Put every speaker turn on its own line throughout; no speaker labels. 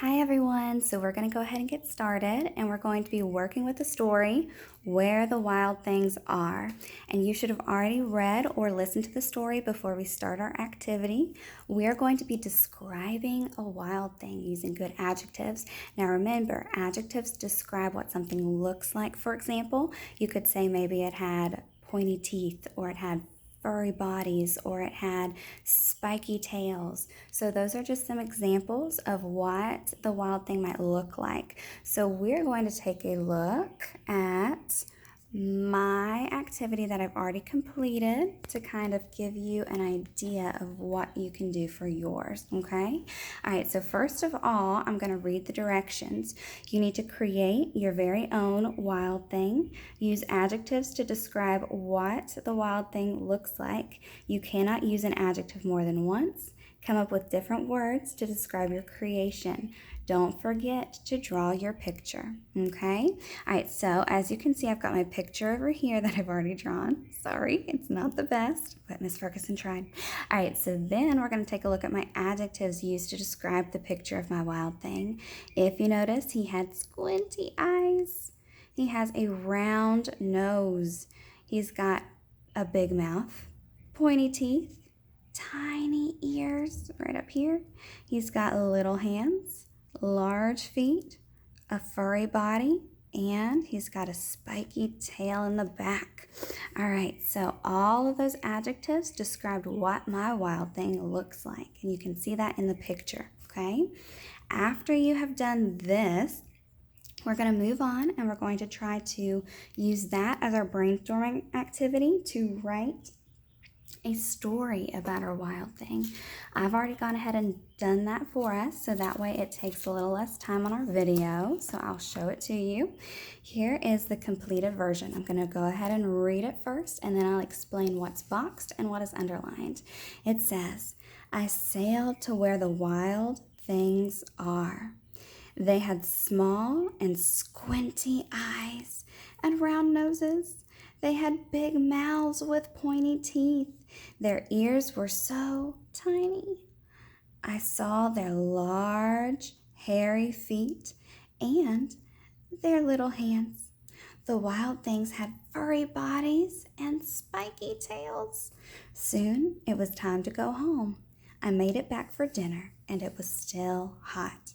Hi everyone, so we're going to go ahead and get started, and we're going to be working with the story Where the Wild Things Are. And you should have already read or listened to the story before we start our activity. We're going to be describing a wild thing using good adjectives. Now remember, adjectives describe what something looks like. For example, you could say maybe it had pointy teeth, or it had furry bodies, or it had spiky tails. So those are just some examples of what the wild thing might look like. So we're going to take a look at my activity that I've already completed to kind of give you an idea of what you can do for yours, okay? All right, so first of all, I'm going to read the directions. You need to create your very own wild thing. Use adjectives to describe what the wild thing looks like. You cannot use an adjective more than once. Come up with different words to describe your creation. Don't forget to draw your picture, okay? All right, so as you can see, I've got my picture over here that I've already drawn. Sorry, it's not the best, but Miss Ferguson tried. All right, so then we're going to take a look at my adjectives used to describe the picture of my wild thing. If you notice, he had squinty eyes. He has a round nose. He's got a big mouth, pointy teeth, tiny ears right up here. He's got little hands, large feet, a furry body, and he's got a spiky tail in the back. All right, so all of those adjectives described what my wild thing looks like, and you can see that in the picture, okay? After you have done this, we're going to move on, and we're going to try to use that as our brainstorming activity to write a story about our wild thing. I've already gone ahead and done that for us, so that way it takes a little less time on our video, so I'll show it to you. Here is the completed version. I'm going to go ahead and read it first, and then I'll explain what's boxed and what is underlined. It says, I sailed to where the wild things are. They had small and squinty eyes and round noses. They had big mouths with pointy teeth. Their ears were so tiny. I saw their large, hairy feet and their little hands. The wild things had furry bodies and spiky tails. Soon it was time to go home. I made it back for dinner, and it was still hot.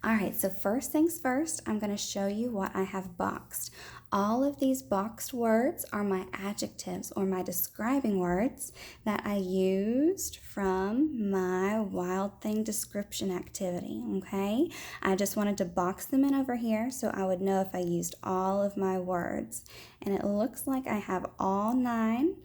All right, so first things first, I'm going to show you what I have boxed. All of these boxed words are my adjectives, or my describing words that I used from my wild thing description activity, okay? I just wanted to box them in over here so I would know if I used all of my words. And it looks like I have all 9,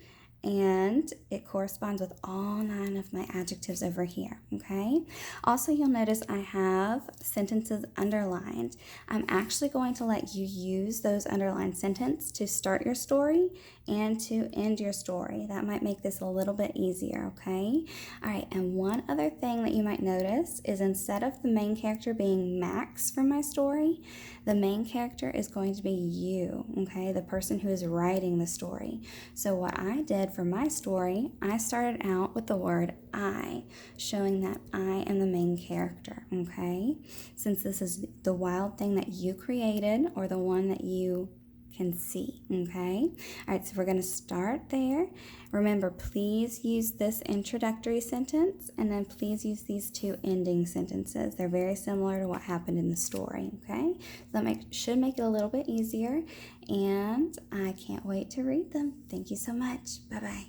and it corresponds with all 9 of my adjectives over here, okay? Also, you'll notice I have sentences underlined. I'm actually going to let you use those underlined sentences to start your story and to end your story. That might make this a little bit easier, okay? All right, and one other thing that you might notice is instead of the main character being Max from my story, the main character is going to be you, okay? The person who is writing the story. So what I did for my story, I started out with the word I, showing that I am the main character, okay? Since this is the wild thing that you created, or the one that you can see, okay? All right, so we're going to start there. Remember, please use this introductory sentence, and then please use these 2 ending sentences. They're very similar to what happened in the story, okay? So that should make it a little bit easier, and I can't wait to read them. Thank you so much. Bye-bye.